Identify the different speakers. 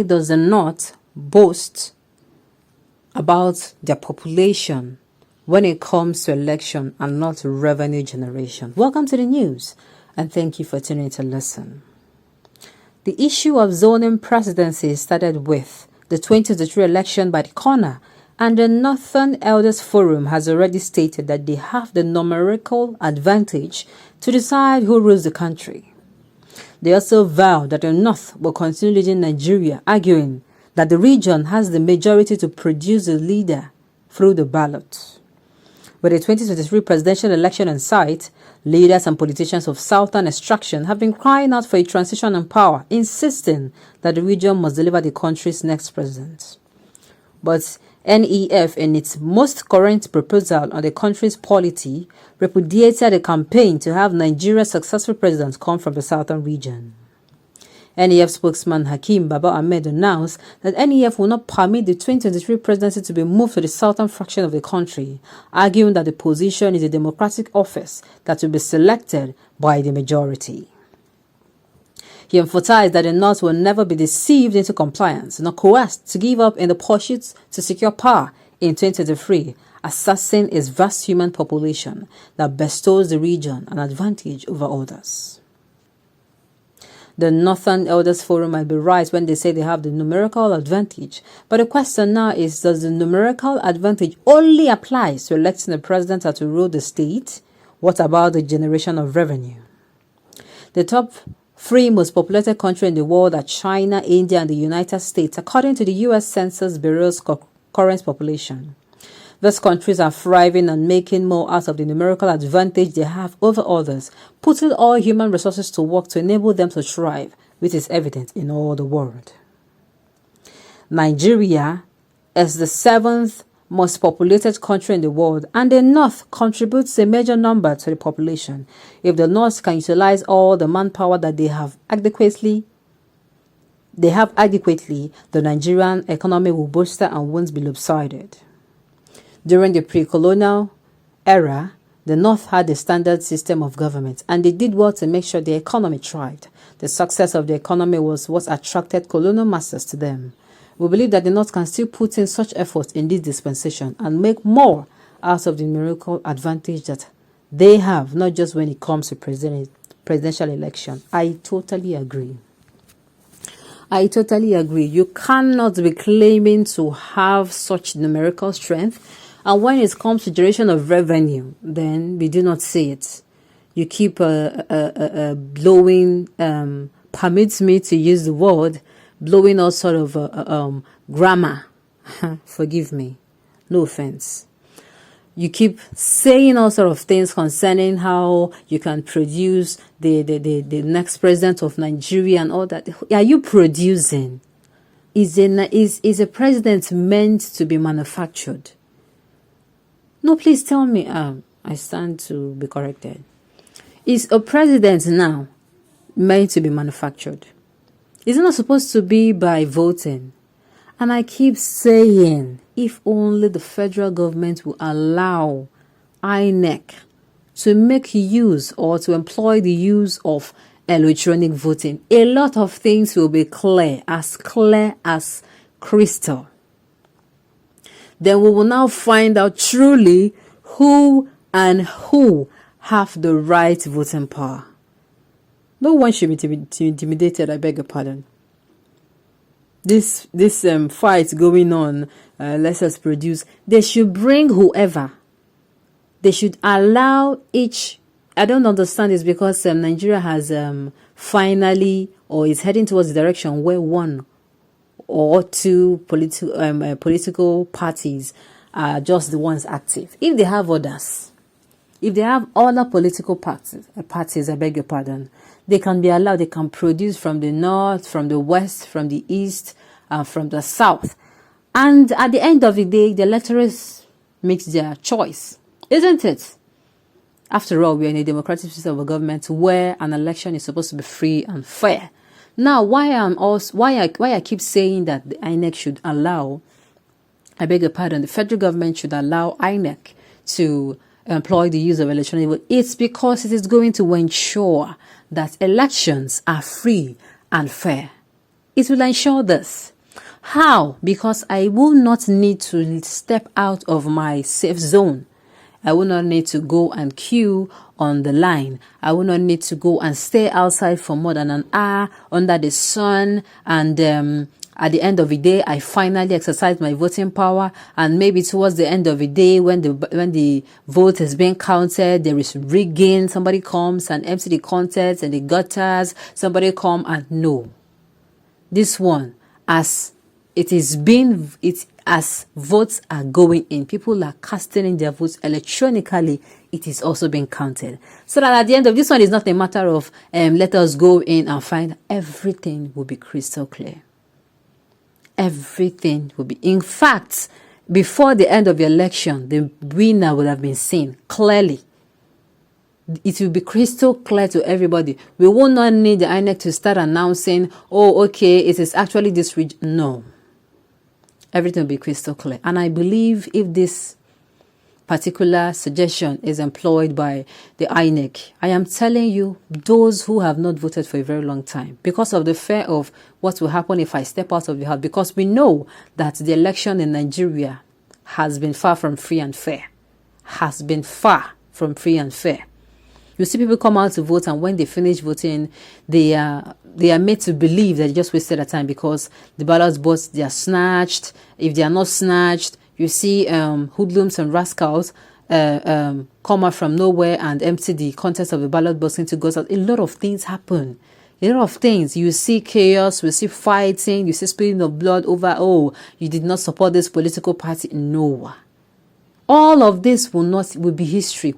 Speaker 1: why does the North boast about their population when it comes to election and not revenue generation? Welcome to the news, and thank you for tuning in to listen. The issue of zoning presidency started with the 2023 election by the corner, and the Northern Elders Forum has already stated that they have the numerical advantage to decide who rules the country. They also vowed that the North will continue leading Nigeria, arguing that the region has the majority to produce a leader through the ballot. With the 2023 presidential election in sight, leaders and politicians of Southern extraction have been crying out for a transition in power, insisting that the region must deliver the country's next president. But NEF, in its most current proposal on the country's polity, repudiated a campaign to have Nigeria's successful president come from the southern region. NEF spokesman Hakeem Baba Ahmed announced that NEF will not permit the 2023 presidency to be moved to the southern fraction of the country, arguing that the position is a democratic office that will be selected by the majority. He emphasized that the North will never be deceived into compliance, nor coerced to give up in the pursuit to secure power in 2023, assessing its vast human population that bestows the region an advantage over others. The Northern Elders Forum might be right when they say they have the numerical advantage, but the question now is, does the numerical advantage only apply to electing a president that will rule the state? What about the generation of revenue? The top three most populated countries in the world are China, India, and the United States, according to the U.S. Census Bureau's current population. These countries are thriving and making more out of the numerical advantage they have over others, putting all human resources to work to enable them to thrive, which is evident in all the world. Nigeria is the seventh most populated country in the world, and the North contributes a major number to the population. If the North can utilize all the manpower that they have adequately, the Nigerian economy will bolster and won't be lopsided. During the pre-colonial era, the North had a standard system of government, and they did well to make sure the economy thrived. The success of the economy was what attracted colonial masters to them. We believe that the North can still put in such effort in this dispensation and make more out of the numerical advantage that they have, not just when it comes to presidential election. I totally agree. You cannot be claiming to have such numerical strength, and when it comes to generation of revenue, then we do not see it. You keep blowing, permits me to use the word, blowing all sort of grammar. Forgive me. No offense. You keep saying all sort of things concerning how you can produce the next president of Nigeria and all that. Are you producing? Is a president meant to be manufactured? No, please tell me. I stand to be corrected. Is a president now meant to be manufactured? Is it not supposed to be by voting? And I keep saying, if only the federal government will allow INEC to make use or to employ the use of electronic voting, a lot of things will be clear as crystal. Then we will now find out truly who have the right voting power. No one should be intimidated, I beg your pardon. This fight going on, let's just produce. They should bring whoever. They should allow each. I don't understand this because Nigeria has finally, or is heading towards the direction where one or two political parties are just the ones active. If they have others, if they have other political parties, I beg your pardon, they can be allowed, they can produce from the north, from the west, from the east, from the south. And at the end of the day, the electorate makes their choice, isn't it? After all, we are in a democratic system of government where an election is supposed to be free and fair. Now, why I keep saying that the INEC should allow, I beg your pardon, the federal government should allow INEC to employ the use of electronic vote, it's because it is going to ensure that elections are free and fair. It will ensure this. How? Because I will not need to step out of my safe zone. I will not need to go and queue on the line. I will not need to go and stay outside for more than an hour under the sun. And at the end of the day, I finally exercise my voting power. And maybe towards the end of the day, when the vote is being counted, there is rigging. Somebody comes and empty the contents and the gutters. Somebody come and no. This one, as votes are going in, people are casting in their votes electronically, it is also being counted. So that at the end of this one, is not a matter of let us go in and find. Everything will be crystal clear. Everything will be. In fact, before the end of the election, the winner will have been seen clearly. It will be crystal clear to everybody. We will not need the INEC to start announcing, oh, okay, it is actually this region. No. Everything will be crystal clear. And I believe if this particular suggestion is employed by the INEC, I am telling you, those who have not voted for a very long time, because of the fear of what will happen if I step out of the house, because we know that the election in Nigeria has been far from free and fair. Has been far from free and fair. You see people come out to vote, and when they finish voting, they are made to believe that they just wasted their time because the ballot box, they are snatched. If they are not snatched, you see hoodlums and rascals come out from nowhere and empty the contents of the ballot box into goes out. A lot of things happen. A lot of things. You see chaos, you see fighting, you see spilling of blood over, oh, you did not support this political party. No. All of this will be history.